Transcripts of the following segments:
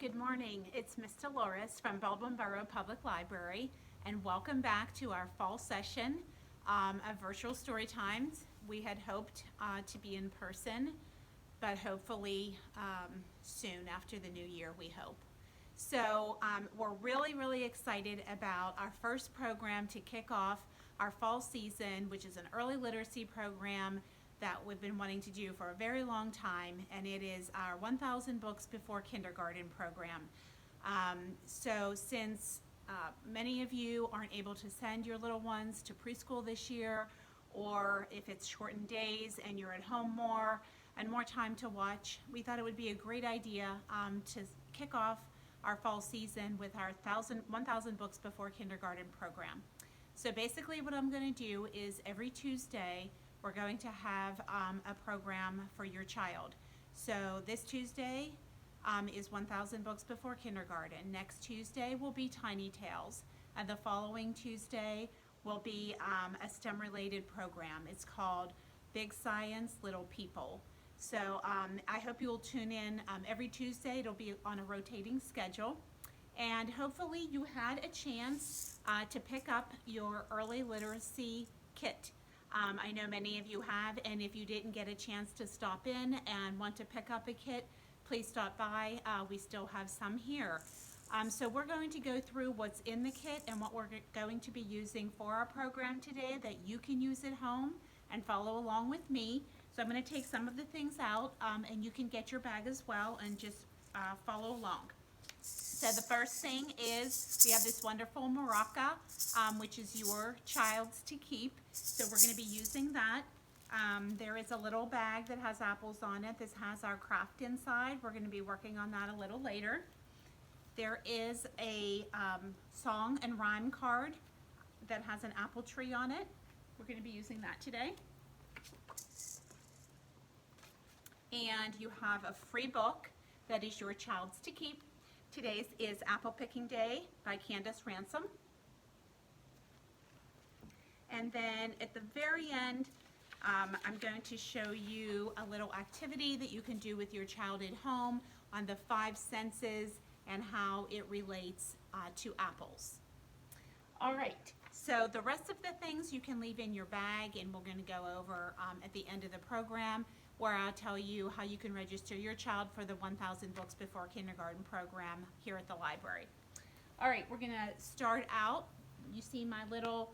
Good morning. It's Miss Dolores from Baldwin Borough Public Library, and welcome back to our fall session of virtual story times. We had hoped to be in person, but hopefully soon after the new year, we hope. So we're really excited about our first program to kick off our fall season, which is an early literacy program that we've been wanting to do for a very long time, and it is our 1,000 Books Before Kindergarten program. So since many of you aren't able to send your little ones to preschool this year, or if it's shortened days and you're at home more and more time to watch, we thought it would be a great idea to kick off our fall season with our 1,000 Books Before Kindergarten program. So basically what I'm going to do is every Tuesday we're going to have a program for your child. So this Tuesday is 1,000 Books Before Kindergarten. Next Tuesday will be Tiny Tales. And the following Tuesday will be a STEM-related program. It's called Big Science, Little People. So I hope you'll tune in every Tuesday. It'll be on a rotating schedule. And hopefully you had a chance to pick up your early literacy kit. I know many of you have, and if you didn't get a chance to stop in and want to pick up a kit, please stop by. We still have some here. So we're going to go through what's in the kit and what we're going to be using for our program today that you can use at home and follow along with me. So I'm going to take some of the things out, and you can get your bag as well and just follow along. So the first thing is we have this wonderful maraca, which is your child's to keep. So we're going to be using that. There is a little bag that has apples on it. This has our craft inside. We're going to be working on that a little later. There is a song and rhyme card that has an apple tree on it. We're going to be using that today. And you have a free book that is your child's to keep. Today's is Apple Picking Day by Candace Ransom. And then at the very end, I'm going to show you a little activity that you can do with your child at home on the 5 senses and how it relates to apples. All right, so the rest of the things you can leave in your bag, and we're going to go over at the end of the program, where I'll tell you how you can register your child for the 1,000 Books Before Kindergarten program here at the library. All right, we're going to start out. You see my little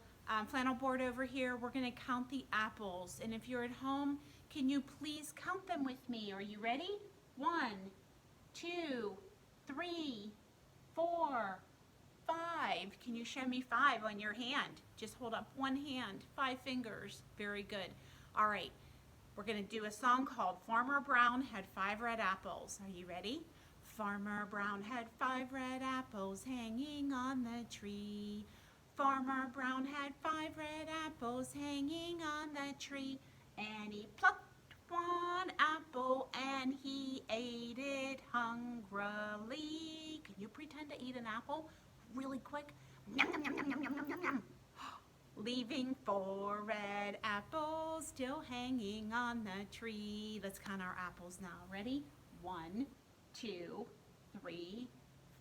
flannel board over here. We're going to count the apples, and if you're at home, can you please count them with me? Are you ready? 1, 2, 3, 4, 5. Can you show me 5 on your hand? Just hold up one hand, 5 fingers. Very good. All right. We're going to do a song called Farmer Brown Had 5 Red Apples. Are you ready? Farmer Brown had 5 red apples hanging on the tree. Farmer Brown had 5 red apples hanging on the tree. And he plucked one apple and he ate it hungrily. Can you pretend to eat an apple really quick? Yum, yum, yum, yum, yum, yum, yum, yum. Leaving 4 red apples still hanging on the tree. Let's count our apples now. Ready? 1, 2, 3,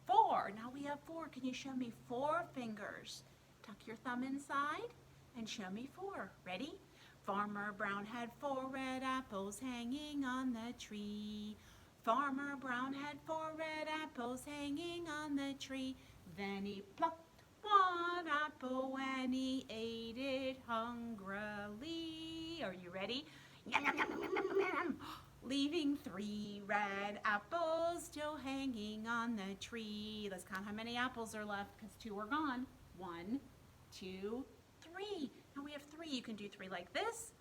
4. Now we have 4. Can you show me 4 fingers? Tuck your thumb inside and show me 4. Ready? Farmer Brown had 4 red apples hanging on the tree. Farmer Brown had 4 red apples hanging on the tree. Then he plucked one apple and he ate it hungrily. Are you ready? Yum, yum, yum, yum, yum, yum, yum. Leaving 3 red apples still hanging on the tree. Let's count how many apples are left because 2 are gone. 1, 2, 3. Now we have 3. You can do 3 like this,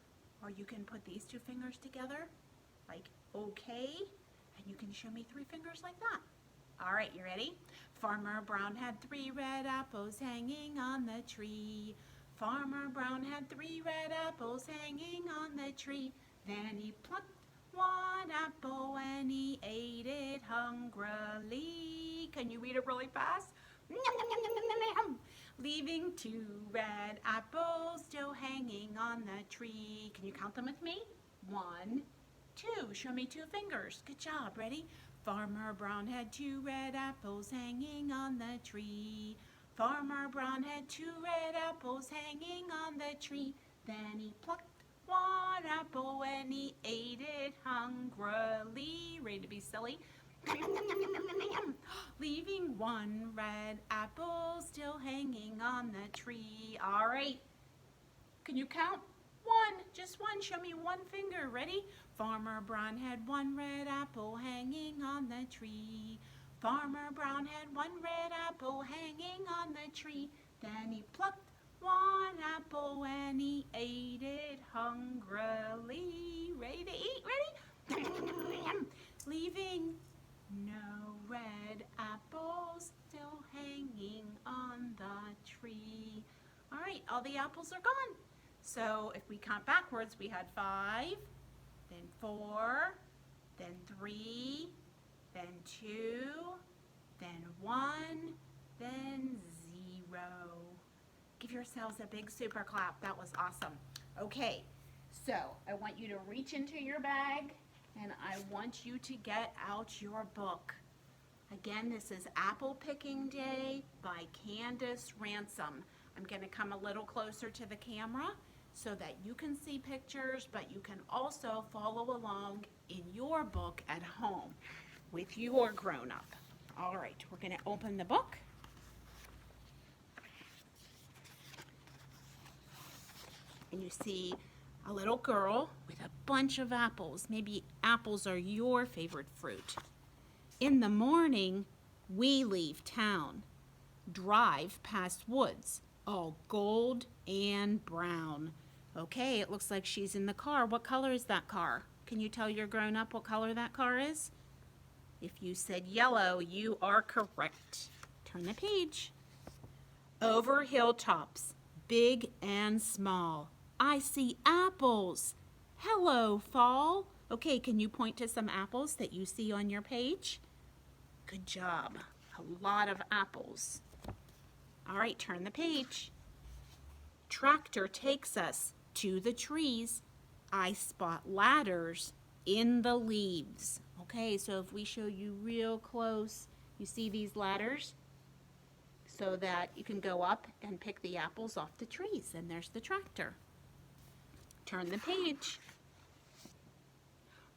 or you can put these 2 fingers together like okay, and you can show me 3 fingers like that. All right, you ready? Farmer Brown had 3 red apples hanging on the tree. Farmer Brown had 3 red apples hanging on the tree. Then he plucked one apple and he ate it hungrily. Can you read it really fast? Yum, yum, yum, yum, yum, yum, yum. Leaving 2 red apples still hanging on the tree. Can you count them with me? 1, 2. Show me 2 fingers. Good job. Ready? Farmer Brown had 2 red apples hanging on the tree. Farmer Brown had 2 red apples hanging on the tree. Then he plucked one apple and he ate it hungrily. Ready to be silly? Leaving 1 red apple still hanging on the tree. All right. Can you count? 1, just 1. Show me 1 finger. Ready? Farmer Brown had 1 red apple hanging on the tree. Farmer Brown had 1 red apple hanging on the tree. Then he plucked 1 apple and he ate it hungrily. Ready to eat? Ready? Leaving no red apples still hanging on the tree. All right, all the apples are gone. So if we count backwards, we had 5, then 4, then 3, then 2, then 1, then 0. Give yourselves a big super clap. That was awesome. Okay, so I want you to reach into your bag and I want you to get out your book. Again, this is Apple Picking Day by Candace Ransom. I'm going to come a little closer to the camera so that you can see pictures, but you can also follow along in your book at home with your grown-up. All right, we're going to open the book. And you see a little girl with a bunch of apples. Maybe apples are your favorite fruit. In the morning, we leave town, drive past woods, all gold and brown. Okay, it looks like she's in the car. What color is that car? Can you tell your grown-up what color that car is? If you said yellow, you are correct. Turn the page. Over hilltops, big and small, I see apples. Hello, fall. Okay, can you point to some apples that you see on your page? Good job. A lot of apples. All right, turn the page. Tractor takes us to the trees. I spot ladders in the leaves. Okay, so if we show you real close, you see these ladders so that you can go up and pick the apples off the trees. And there's the tractor. Turn the page.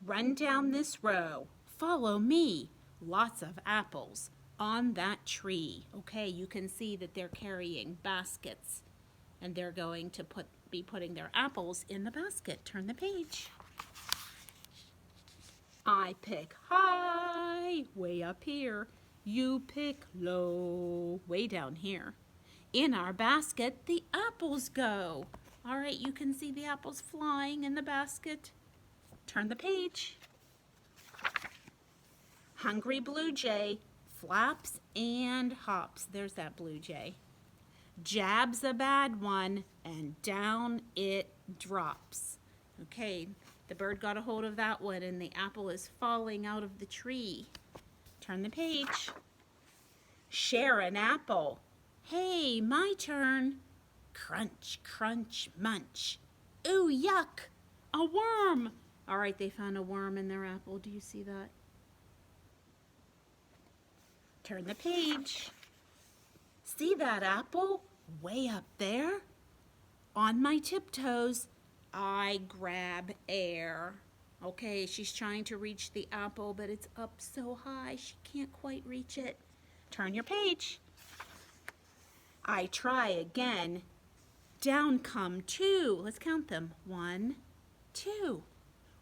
Run down this row. Follow me. Lots of apples on that tree. Okay, you can see that they're carrying baskets and they're going to be putting their apples in the basket. Turn the page. I pick high, way up here. You pick low, way down here. In our basket, the apples go. All right, you can see the apples flying in the basket. Turn the page. Hungry blue jay flaps and hops. There's that blue jay. Jabs a bad one and down it drops. Okay, the bird got a hold of that one and the apple is falling out of the tree. Turn the page. Share an apple. Hey, my turn. Crunch, crunch, munch. Ooh, yuck, a worm. All right, they found a worm in their apple. Do you see that? Turn the page. See that apple way up there? On my tiptoes, I grab air. Okay, she's trying to reach the apple, but it's up so high she can't quite reach it. Turn your page. I try again. Down come 2. Let's count them. 1, 2.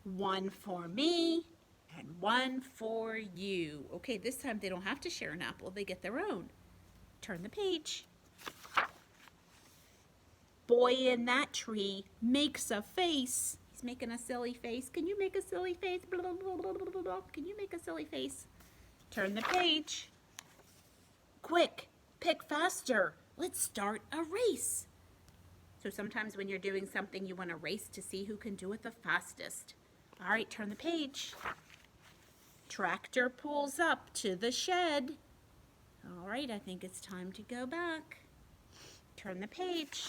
1 for me and 1 for you. Okay, this time they don't have to share an apple. They get their own. Turn the page. Boy in that tree makes a face. He's making a silly face. Can you make a silly face? Blah, blah, blah, blah, blah, blah. Can you make a silly face? Turn the page. Quick, pick faster. Let's start a race. So sometimes when you're doing something, you want to race to see who can do it the fastest. All right, turn the page. Tractor pulls up to the shed. All right, I think it's time to go back. Turn the page.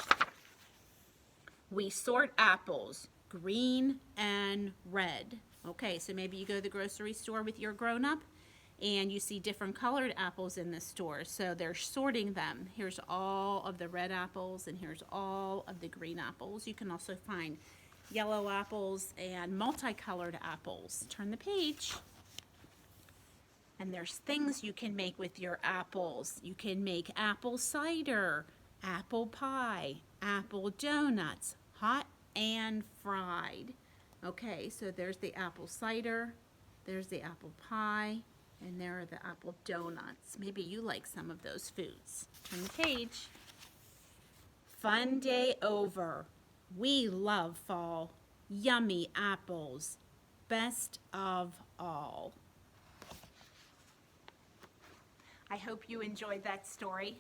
We sort apples, green and red. Okay, so maybe you go to the grocery store with your grown-up and you see different colored apples in the store. So they're sorting them. Here's all of the red apples, and here's all of the green apples. You can also find yellow apples and multicolored apples. Turn the page. And there's things you can make with your apples. You can make apple cider, apple pie, apple donuts, hot and fried. Okay, so there's the apple cider, there's the apple pie, and there are the apple donuts. Maybe you like some of those foods. Turn the page. Fun day over. We love fall. Yummy apples. Best of all. I hope you enjoyed that story.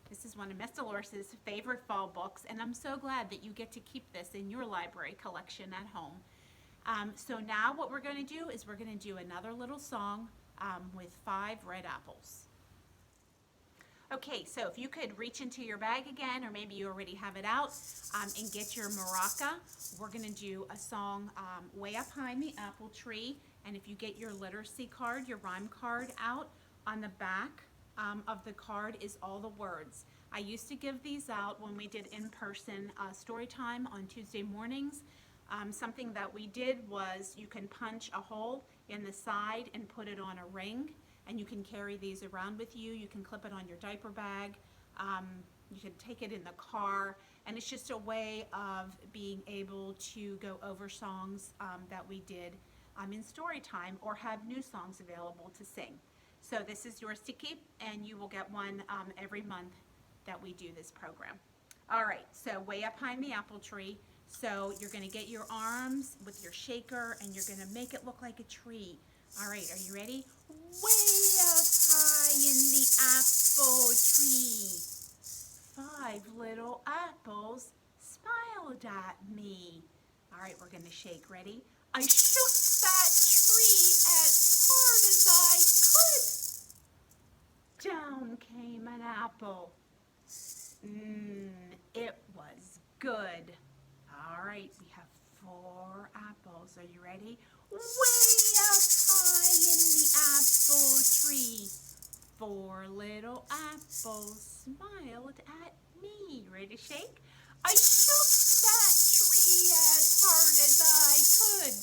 This is one of Miss Dolores' favorite fall books, and I'm so glad that you get to keep this in your library collection at home. So now what we're going to do is we're going to do another little song with 5 red apples. Okay, so if you could reach into your bag again, or maybe you already have it out, and get your maraca, we're going to do a song Way Up High in the Apple Tree. And if you get your literacy card, your rhyme card out, on the back of the card is all the words. I used to give these out when we did in-person story time on Tuesday mornings. Something that we did was you can punch a hole in the side and put it on a ring, and you can carry these around with you. You can clip it on your diaper bag. You can take it in the car, and it's just a way of being able to go over songs that we did in story time, or have new songs available to sing. So this is yours to keep, and you will get one every month that we do this program. All right, so Way Up High in the Apple Tree. So you're going to get your arms with your shaker, and you're going to make it look like a tree. All right, are you ready? Way up high in the apple tree, 5 little apples smiled at me. All right, we're going to shake. Ready? I shook that tree as hard as I could. Down came an apple. It was good. All right, we have 4 apples. Are you ready? Way up high in the apple tree, 4 little apples smiled at me. Ready to shake? I shook that tree as hard as I could.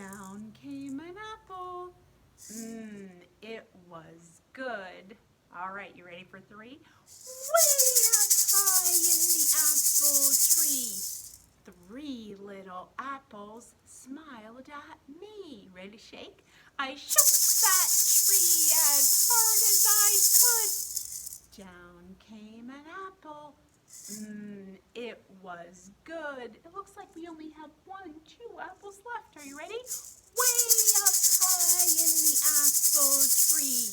Down came an apple. It was good. All right, you ready for 3? Way up high in the apple tree, 3 little apples smiled at me. Ready to shake? I shook that tree as hard as I could. Down came an apple. It was good. It looks like we only have 2 apples left. Are you ready? Way up high in the apple tree,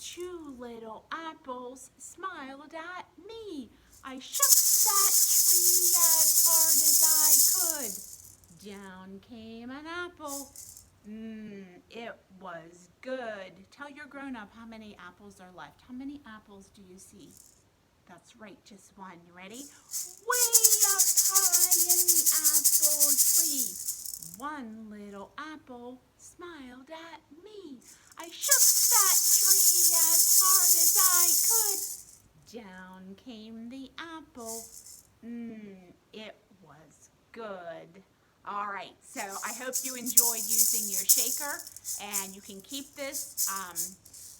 2 little apples smiled at me. I shook that tree as hard as I could. Down came an apple. It was good. Tell your grown-up how many apples are left. How many apples do you see? That's right, just 1. You ready? Way up high in the apple tree, 1 little apple smiled at me. I shook that tree as hard as I could. Down came the apple. It was good. All right, so I hope you enjoyed using your shaker, and you can keep this.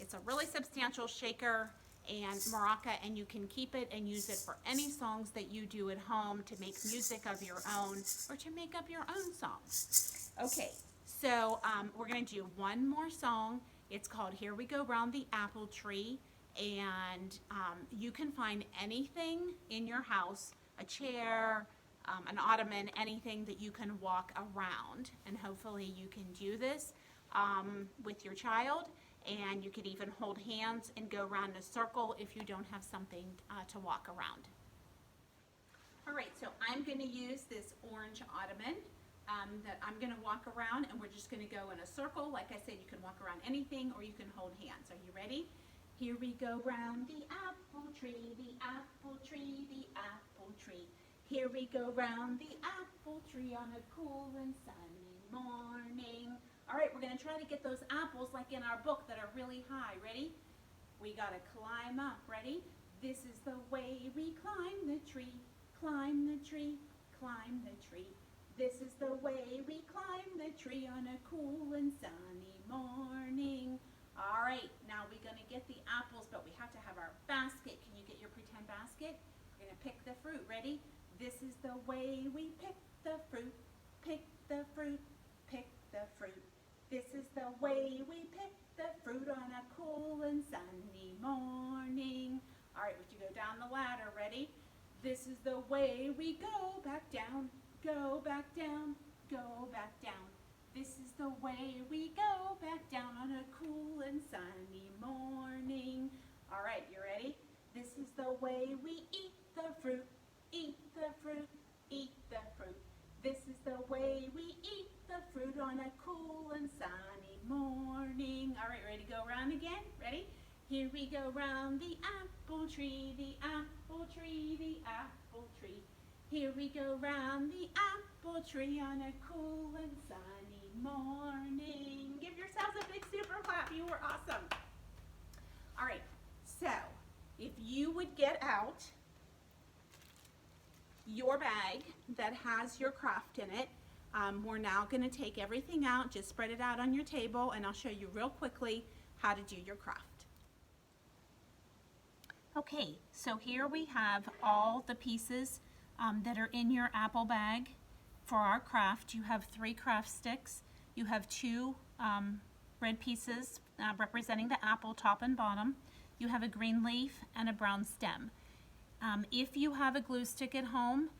It's a really substantial shaker and maraca, and you can keep it and use it for any songs that you do at home, to make music of your own, or to make up your own songs. Okay, so we're going to do one more song. It's called Here We Go Round the Apple Tree, and you can find anything in your house, a chair, an ottoman, anything that you can walk around, and hopefully you can do this with your child. And you could even hold hands and go around in a circle if you don't have something to walk around. All right, so I'm going to use this orange ottoman that I'm going to walk around, and we're just going to go in a circle. Like I said, you can walk around anything, or you can hold hands. Are you ready? Here we go round the apple tree, the apple tree, the apple tree. Here we go round the apple tree on a cool and sunny morning. All right, we're gonna try to get those apples like in our book that are really high. Ready? We gotta climb up. Ready? This is the way we climb the tree, climb the tree, climb the tree. This is the way we climb the tree on a cool and sunny morning. All right, now we're gonna get the apples, but we have to have our basket. Can you get your pretend basket? We're gonna pick the fruit. Ready? This is the way we pick the fruit, pick the fruit, pick the fruit. This is the way we pick the fruit on a cool and sunny morning. All right, would you go down the ladder? Ready? This is the way we go back down, go back down, go back down. This is the way we go back down on a cool and sunny morning. All right, you ready? This is the way we eat the fruit, eat the fruit, eat the fruit. This is the way we eat the fruit on a cool and sunny morning. All right, ready to go around again? Ready? Here we go round the apple tree, the apple tree, the apple tree. Here we go round the apple tree on a cool and sunny morning. Give yourselves a big super clap. You were awesome. All right, so if you would get out your bag that has your craft in it, we're now going to take everything out, just spread it out on your table, and I'll show you real quickly how to do your craft. Okay, so here we have all the pieces that are in your apple bag for our craft. You have 3 craft sticks. You have 2 red pieces representing the apple top and bottom. You have a green leaf and a brown stem. If you have a glue stick at home,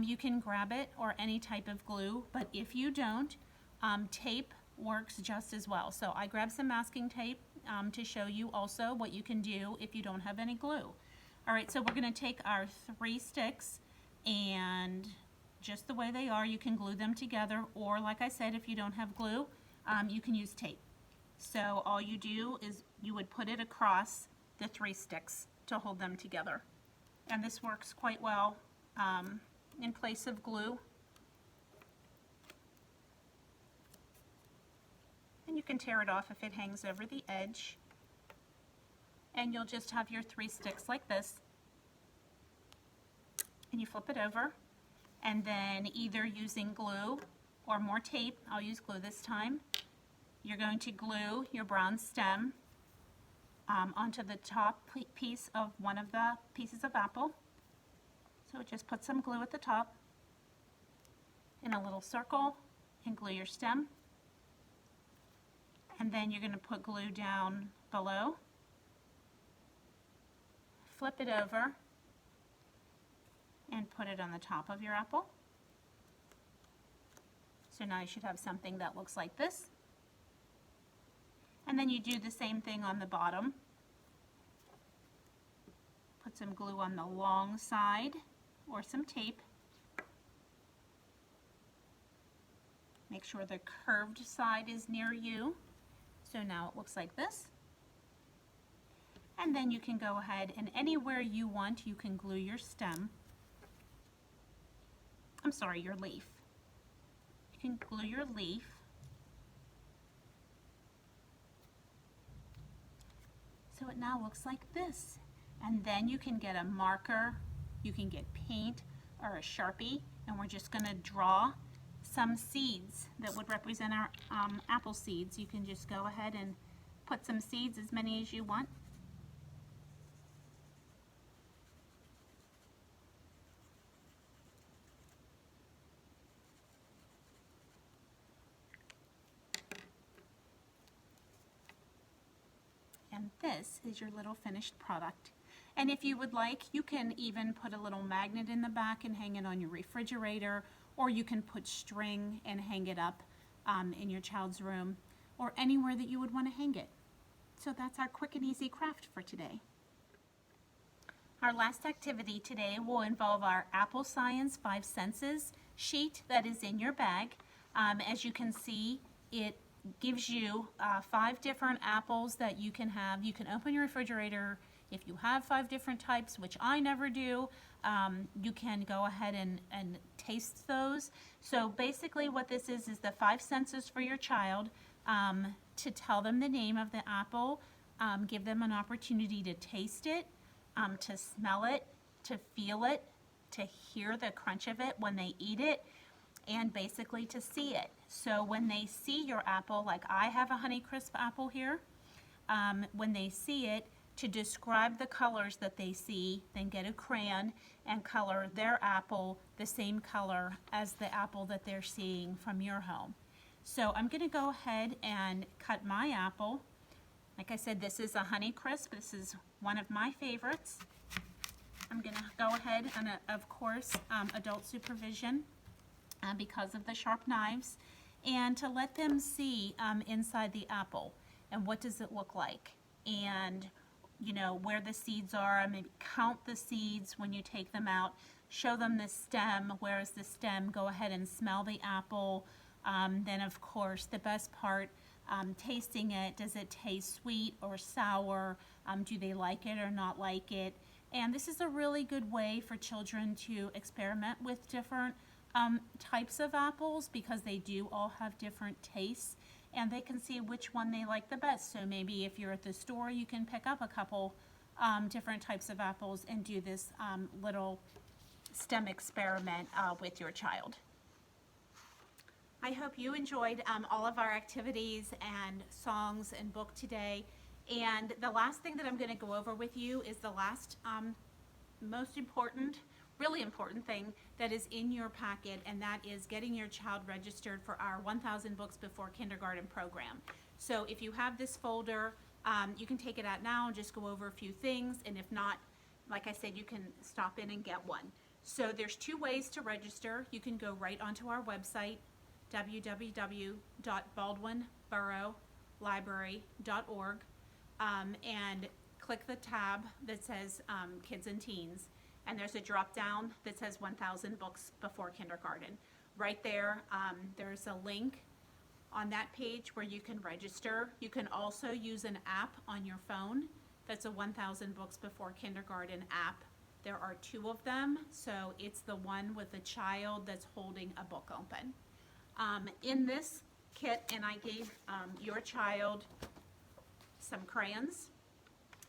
you can grab it, or any type of glue, but if you don't, tape works just as well. So I grabbed some masking tape to show you also what you can do if you don't have any glue. All right, so we're going to take our 3 sticks, and just the way they are, you can glue them together, or like I said, if you don't have glue, you can use tape. So all you do is you would put it across the 3 sticks to hold them together. And this works quite well in place of glue. And you can tear it off if it hangs over the edge. And you'll just have your 3 sticks like this. And you flip it over. And then either using glue or more tape, I'll use glue this time, you're going to glue your brown stem onto the top piece of one of the pieces of apple. So just put some glue at the top in a little circle and glue your stem. And then you're going to put glue down below, flip it over, and put it on the top of your apple. So now you should have something that looks like this. And then you do the same thing on the bottom. Put some glue on the long side or some tape. Make sure the curved side is near you. So now it looks like this. And then you can go ahead and anywhere you want, you can glue your stem. I'm sorry, your leaf. You can glue your leaf. So it now looks like this. And then you can get a marker, you can get paint or a Sharpie, and we're just going to draw some seeds that would represent our apple seeds. You can just go ahead and put some seeds, as many as you want. And this is your little finished product. And if you would like, you can even put a little magnet in the back and hang it on your refrigerator, or you can put string and hang it up in your child's room, or anywhere that you would want to hang it. So that's our quick and easy craft for today. Our last activity today will involve our Apple Science 5 Senses sheet that is in your bag. As you can see, it gives you 5 different apples that you can have. You can open your refrigerator. If you have 5 different types, which I never do, you can go ahead and taste those. So basically what this is the 5 senses for your child. to tell them the name of the apple, give them an opportunity to taste it, to smell it, to feel it, to hear the crunch of it when they eat it, and basically to see it. So when they see your apple, like I have a Honeycrisp apple here, when they see it, to describe the colors that they see, then get a crayon and color their apple the same color as the apple that they're seeing from your home. So I'm going to go ahead and cut my apple. Like I said, this is a Honeycrisp. This is one of my favorites. I'm going to go ahead and, of course, adult supervision because of the sharp knives, and to let them see inside the apple and what does it look like, and you know where the seeds are. I mean, count the seeds when you take them out. Show them the stem. Where is the stem? Go ahead and smell the apple. Then, of course, the best part, tasting it. Does it taste sweet or sour? Do they like it or not like it? And this is a really good way for children to experiment with different types of apples, because they do all have different tastes, and they can see which one they like the best. So maybe if you're at the store, you can pick up a couple different types of apples and do this little STEM experiment with your child. I hope you enjoyed all of our activities and songs and book today. And the last thing that I'm going to go over with you is the last most important, really important thing that is in your packet, and that is getting your child registered for our 1,000 Books Before Kindergarten program. So if you have this folder, you can take it out now and just go over a few things, and if not, like I said, you can stop in and get one. So there's two ways to register. You can go right onto our website, www.baldwinboroughlibrary.org, and click the tab that says Kids and Teens, and there's a drop down that says 1,000 Books Before Kindergarten. Right there, there's a link on that page where you can register. You can also use an app on your phone that's a 1,000 Books Before Kindergarten app. There are two of them, so it's the one with a child that's holding a book open. In this kit, and I gave your child some crayons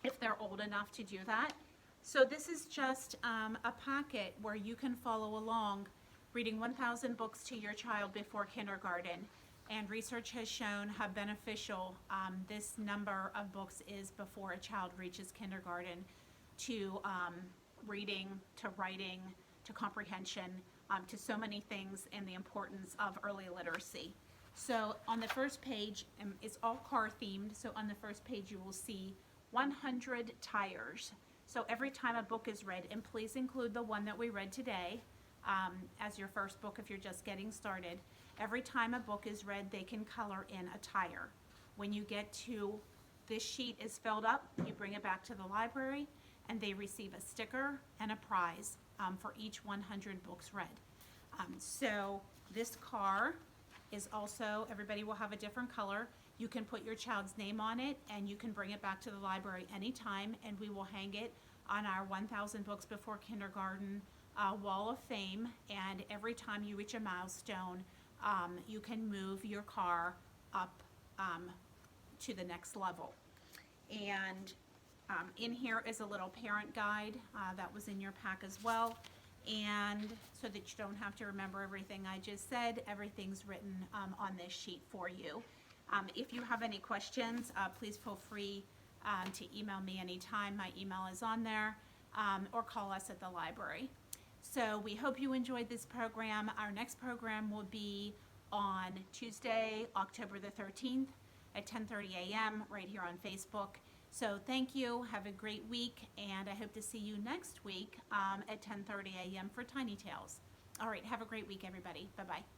if they're old enough to do that. So this is just a packet where you can follow along reading 1,000 books to your child before kindergarten. And research has shown how beneficial this number of books is before a child reaches kindergarten, to reading, to writing, to comprehension, to so many things, and the importance of early literacy. So on the first page, it's all car themed, so on the first page you will see 100 tires. So every time a book is read, and please include the one that we read today as your first book if you're just getting started. Every time a book is read, they can color in a tire. When you get to this sheet is filled up, you bring it back to the library, and they receive a sticker and a prize for each 100 books read. So this car is also, everybody will have a different color. You can put your child's name on it, and you can bring it back to the library anytime, and we will hang it on our 1,000 Books Before Kindergarten Wall of Fame. And every time you reach a milestone, you can move your car up to the next level. And in here is a little parent guide that was in your pack as well. And so that you don't have to remember everything I just said, everything's written on this sheet for you. If you have any questions, please feel free to email me anytime. My email is on there, or call us at the library. So we hope you enjoyed this program. Our next program will be on Tuesday, October the 13th at 10:30 a.m. right here on Facebook. So thank you, have a great week, and I hope to see you next week at 10:30 a.m. for Tiny Tales. All right, have a great week, everybody. Bye-bye.